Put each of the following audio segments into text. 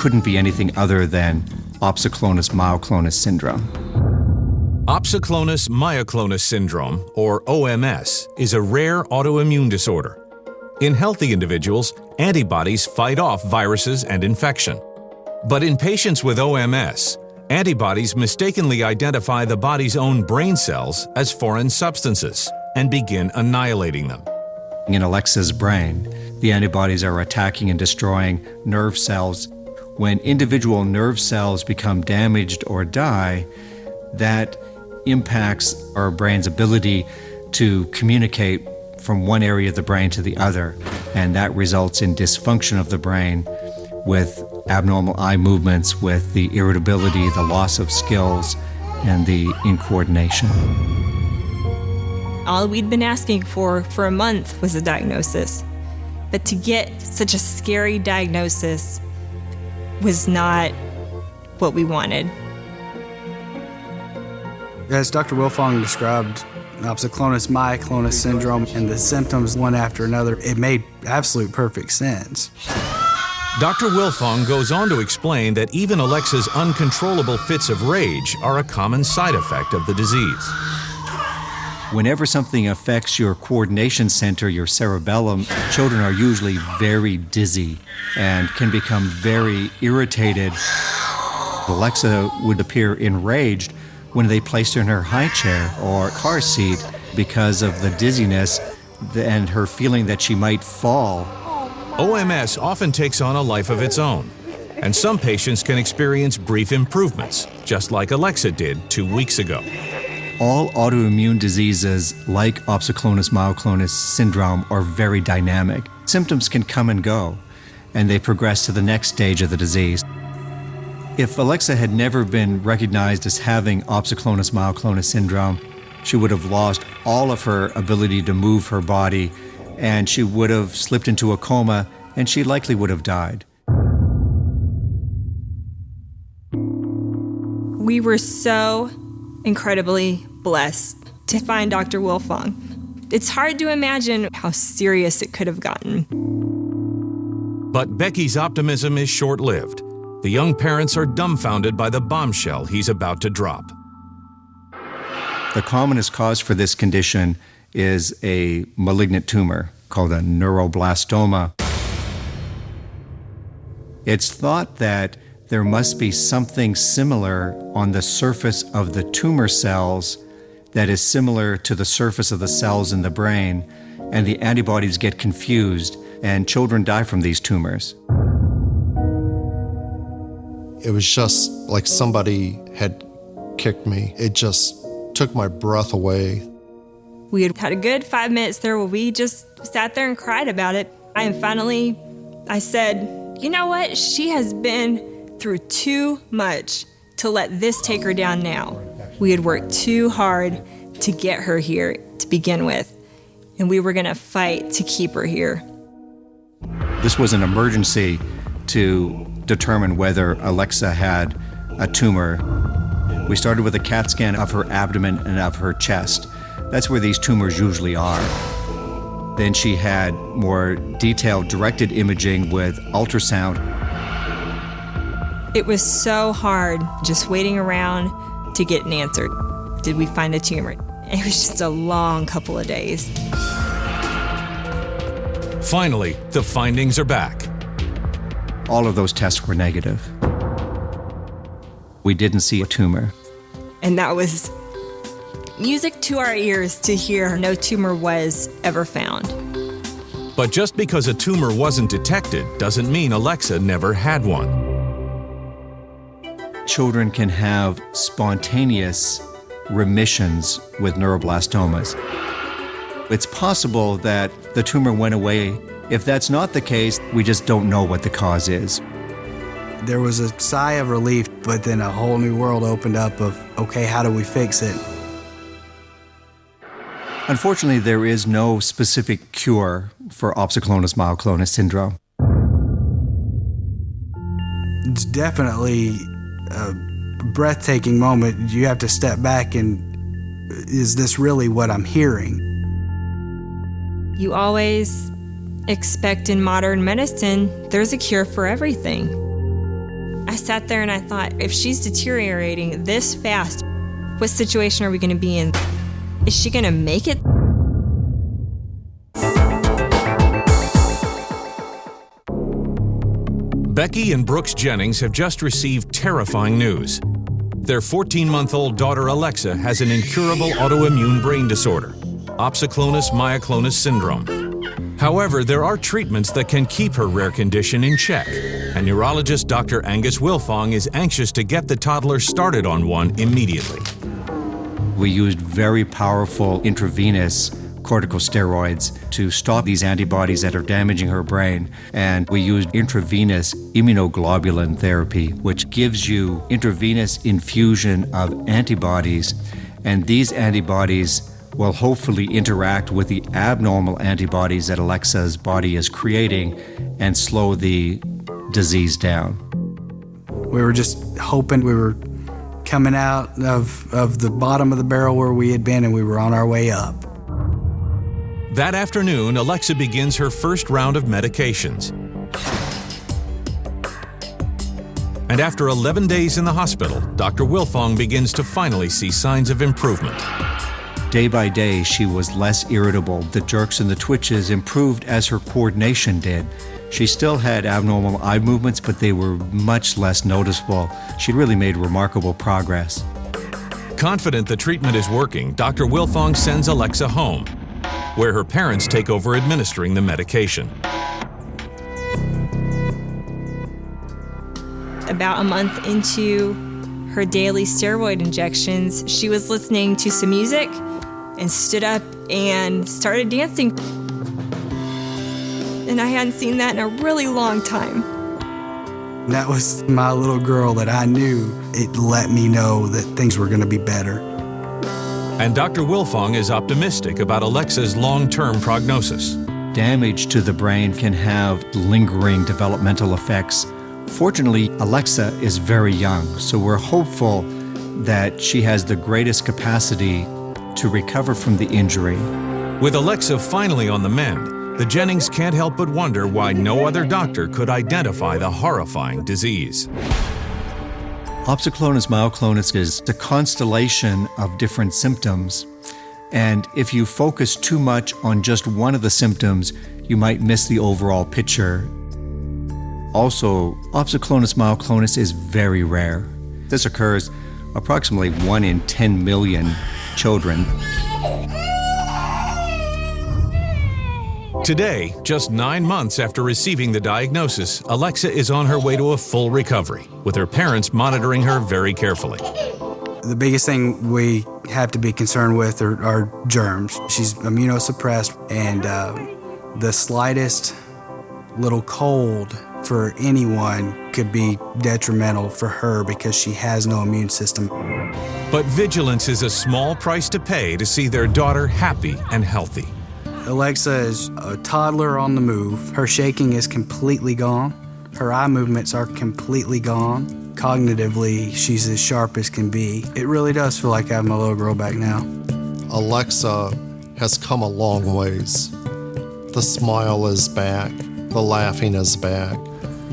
couldn't be anything other than opsoklonus-mioklonus syndrome. Opsoclonus-mioklonus syndrome, or OMS, is a rare autoimmune disorder. In healthy individuals, antibodies fight off viruses and infection. But in patients with OMS, antibodies mistakenly identify the body's own brain cells as foreign substances and begin annihilating them. In Alexa's brain, the antibodies are attacking and destroying nerve cells. When individual nerve cells become damaged or die, that impacts our brain's ability to communicate from one area of the brain to the other, and that results in dysfunction of the brain with abnormal eye movements, with the irritability, the loss of skills, and the incoordination. All we'd been asking for a month was a diagnosis, but to get such a scary diagnosis was not what we wanted. As Dr. Wilfong described opsoklonus-mioklonus syndrome and the symptoms one after another, it made absolute perfect sense. Dr. Wilfong goes on to explain that even Alexa's uncontrollable fits of rage are a common side effect of the disease. Whenever something affects your coordination center, your cerebellum, children are usually very dizzy and can become very irritated. Alexa would appear enraged when they placed her in her high chair or car seat because of the dizziness and her feeling that she might fall. OMS often takes on a life of its own, and some patients can experience brief improvements, just like Alexa did 2 weeks ago. All autoimmune diseases like opsoklonus-mioklonus syndrome are very dynamic. Symptoms can come and go, and they progress to the next stage of the disease. If Alexa had never been recognized as having opsoklonus-mioklonus syndrome, she would have lost all of her ability to move her body, and she would have slipped into a coma, and she likely would have died. We were so incredibly blessed to find Dr. Wilfong. It's hard to imagine how serious it could have gotten. But Becky's optimism is short-lived. The young parents are dumbfounded by the bombshell he's about to drop. The commonest cause for this condition is a malignant tumor called a neuroblastoma. It's thought that there must be something similar on the surface of the tumor cells that is similar to the surface of the cells in the brain, and the antibodies get confused, and children die from these tumors. It was just like somebody had kicked me. It just took my breath away. We had a good 5 minutes there where we just sat there and cried about it. And finally, I said, you know what? She has been through too much to let this take her down now. We had worked too hard to get her here to begin with, and we were going to fight to keep her here. This was an emergency to determine whether Alexa had a tumor. We started with a CAT scan of her abdomen and of her chest. That's where these tumors usually are. Then she had more detailed directed imaging with ultrasound. It was so hard just waiting around to get an answer. Did we find a tumor? It was just a long couple of days. Finally, the findings are back. All of those tests were negative. We didn't see a tumor. And that was music to our ears to hear no tumor was ever found. But just because a tumor wasn't detected doesn't mean Alexa never had one. Children can have spontaneous remissions with neuroblastomas. It's possible that the tumor went away. If that's not the case, we just don't know what the cause is. There was a sigh of relief, but then a whole new world opened up of, okay, how do we fix it? Unfortunately, there is no specific cure for opsoklonus-mioklonus syndrome. It's definitely a breathtaking moment. You have to step back and, is this really what I'm hearing? You always expect in modern medicine, there's a cure for everything. sat there and I thought, if she's deteriorating this fast, what situation are we going to be in? Is she going to make it? Becky and Brooks Jennings have just received terrifying news. Their 14-month-old daughter Alexa has an incurable autoimmune brain disorder, opsoklonus-mioklonus syndrome. However, there are treatments that can keep her rare condition in check, and neurologist Dr. Angus Wilfong is anxious to get the toddler started on one immediately. We used very powerful intravenous corticosteroids to stop these antibodies that are damaging her brain. And we used intravenous immunoglobulin therapy, which gives you intravenous infusion of antibodies. And these antibodies will hopefully interact with the abnormal antibodies that Alexa's body is creating and slow the disease down. We were just hoping we were coming out of the bottom of the barrel where we had been, and we were on our way up. That afternoon, Alexa begins her first round of medications. And after 11 days in the hospital, Dr. Wilfong begins to finally see signs of improvement. Day by day, she was less irritable. The jerks and the twitches improved as her coordination did. She still had abnormal eye movements, but they were much less noticeable. She really made remarkable progress. Confident the treatment is working, Dr. Wilfong sends Alexa home, where her parents take over administering the medication. About a month into her daily steroid injections, she was listening to some music and stood up and started dancing. And I hadn't seen that in a really long time. That was my little girl that I knew. It let me know that things were going to be better. And Dr. Wilfong is optimistic about Alexa's long-term prognosis. Damage to the brain can have lingering developmental effects. Fortunately, Alexa is very young, so we're hopeful that she has the greatest capacity to recover from the injury. With Alexa finally on the mend, the Jennings can't help but wonder why no other doctor could identify the horrifying disease. Opsoclonus-mioklonus is a constellation of different symptoms, and if you focus too much on just one of the symptoms, you might miss the overall picture. Also, opsoclonus-mioklonus is very rare. This occurs approximately 1 in 10 million children. Today, just 9 months after receiving the diagnosis, Alexa is on her way to a full recovery, with her parents monitoring her very carefully. The biggest thing we have to be concerned with are germs. She's immunosuppressed, and the slightest little cold for anyone could be detrimental for her because she has no immune system. But vigilance is a small price to pay to see their daughter happy and healthy. Alexa is a toddler on the move. Her shaking is completely gone. Her eye movements are completely gone. Cognitively, she's as sharp as can be. It really does feel like having my little girl back now. Alexa has come a long ways. The smile is back. The laughing is back.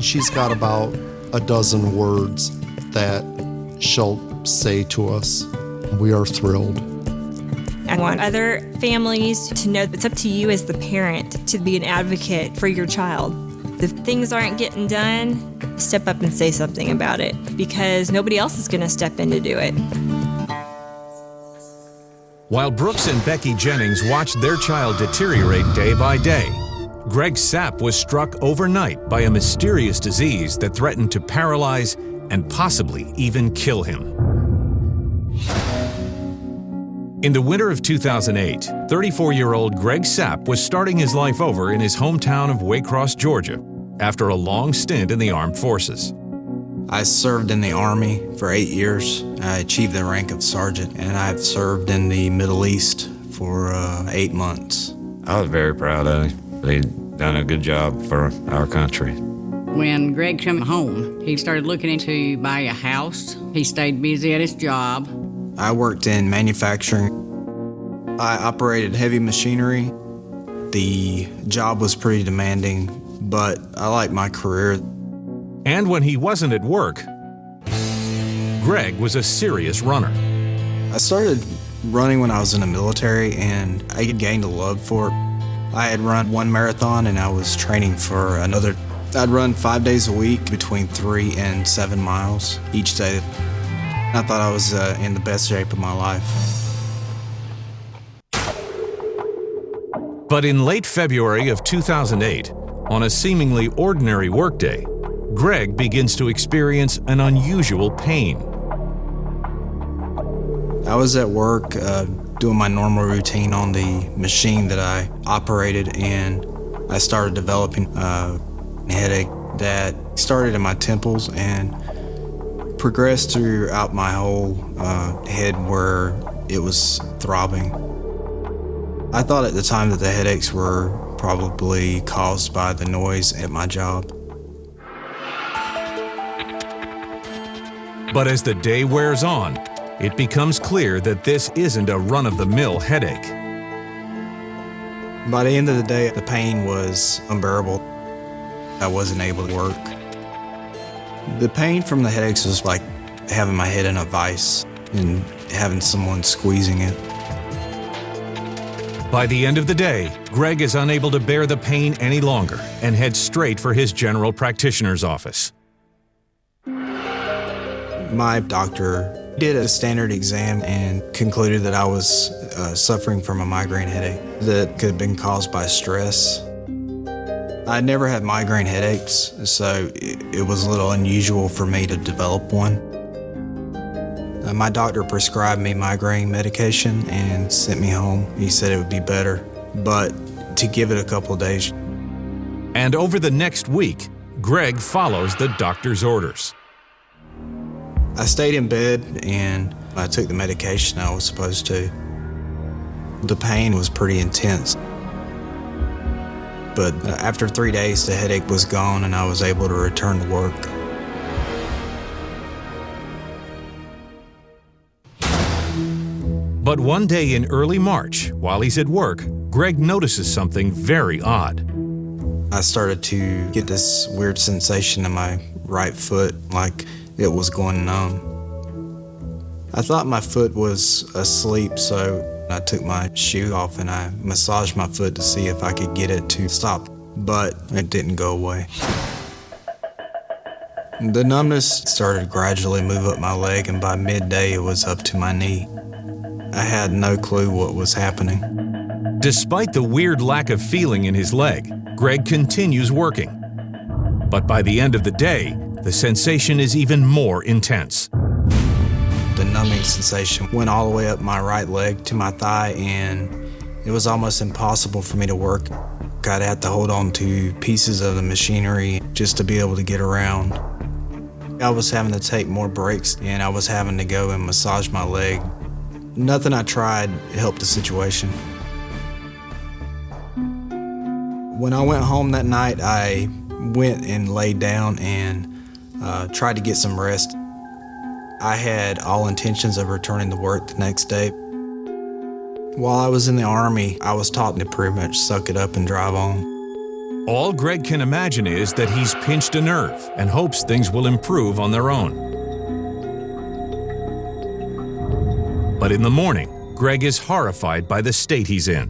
She's got about a dozen words that she'll say to us. We are thrilled. I want other families to know it's up to you as the parent to be an advocate for your child. If things aren't getting done, step up and say something about it, because nobody else is going to step in to do it. While Brooks and Becky Jennings watched their child deteriorate day by day, Greg Sapp was struck overnight by a mysterious disease that threatened to paralyze and possibly even kill him. In the winter of 2008, 34-year-old Greg Sapp was starting his life over in his hometown of Waycross, Georgia, after a long stint in the armed forces. I served in the Army for 8 years. I achieved the rank of sergeant, and I've served in the Middle East for 8 months. I was very proud of him. He'd done a good job for our country. When Greg came home, he started looking into buy a house. He stayed busy at his job. I worked in manufacturing. I operated heavy machinery. The job was pretty demanding, but I liked my career. And when he wasn't at work, Greg was a serious runner. I started running when I was in the military, and I gained a love for it. I had run one marathon, and I was training for another. I'd run 5 days a week, between 3 and 7 miles each day. I thought I was in the best shape of my life. But in late February of 2008, on a seemingly ordinary workday, Greg begins to experience an unusual pain. I was at work doing my normal routine on the machine that I operated, and I started developing a headache that started in my temples and progressed throughout my whole head where it was throbbing. I thought at the time that the headaches were probably caused by the noise at my job. But as the day wears on, it becomes clear that this isn't a run-of-the-mill headache. By the end of the day, the pain was unbearable. I wasn't able to work. The pain from the headaches was like having my head in a vice and having someone squeezing it. By the end of the day, Greg is unable to bear the pain any longer and heads straight for his general practitioner's office. My doctor did a standard exam and concluded that I was suffering from a migraine headache that could have been caused by stress. I never had migraine headaches, so it was a little unusual for me to develop one. My doctor prescribed me migraine medication and sent me home. He said it would be better, but to give it a couple of days. And over the next week, Greg follows the doctor's orders. I stayed in bed and I took the medication I was supposed to. The pain was pretty intense. But after 3 days, the headache was gone and I was able to return to work. But one day in early March, while he's at work, Greg notices something very odd. I started to get this weird sensation in my right foot, like it was going numb. I thought my foot was asleep, so I took my shoe off and I massaged my foot to see if I could get it to stop, but it didn't go away. The numbness started to gradually move up my leg, and by midday it was up to my knee. I had no clue what was happening. Despite the weird lack of feeling in his leg, Greg continues working. But by the end of the day, the sensation is even more intense. The numbing sensation went all the way up my right leg to my thigh, and it was almost impossible for me to work. I'd have to hold on to pieces of the machinery just to be able to get around. I was having to take more breaks, and I was having to go and massage my leg. Nothing I tried helped the situation. When I went home that night, I went and laid down and tried to get some rest. I had all intentions of returning to work the next day. While I was in the Army, I was taught to pretty much suck it up and drive on. All Greg can imagine is that he's pinched a nerve and hopes things will improve on their own. But in the morning, Greg is horrified by the state he's in.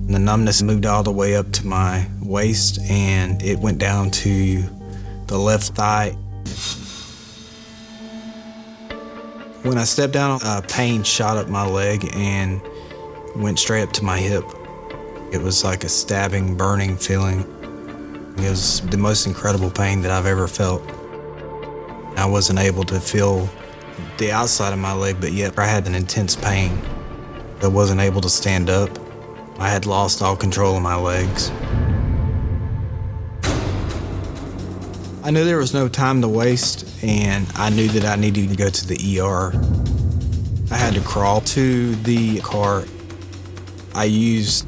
The numbness moved all the way up to my waist, and it went down to the left thigh. When I stepped down, pain shot up my leg and went straight up to my hip. It was like a stabbing, burning feeling. It was the most incredible pain that I've ever felt. I wasn't able to feel the outside of my leg, but yet I had an intense pain. I wasn't able to stand up. I had lost all control of my legs. I knew there was no time to waste, and I knew that I needed to go to the ER. I had to crawl to the car. I used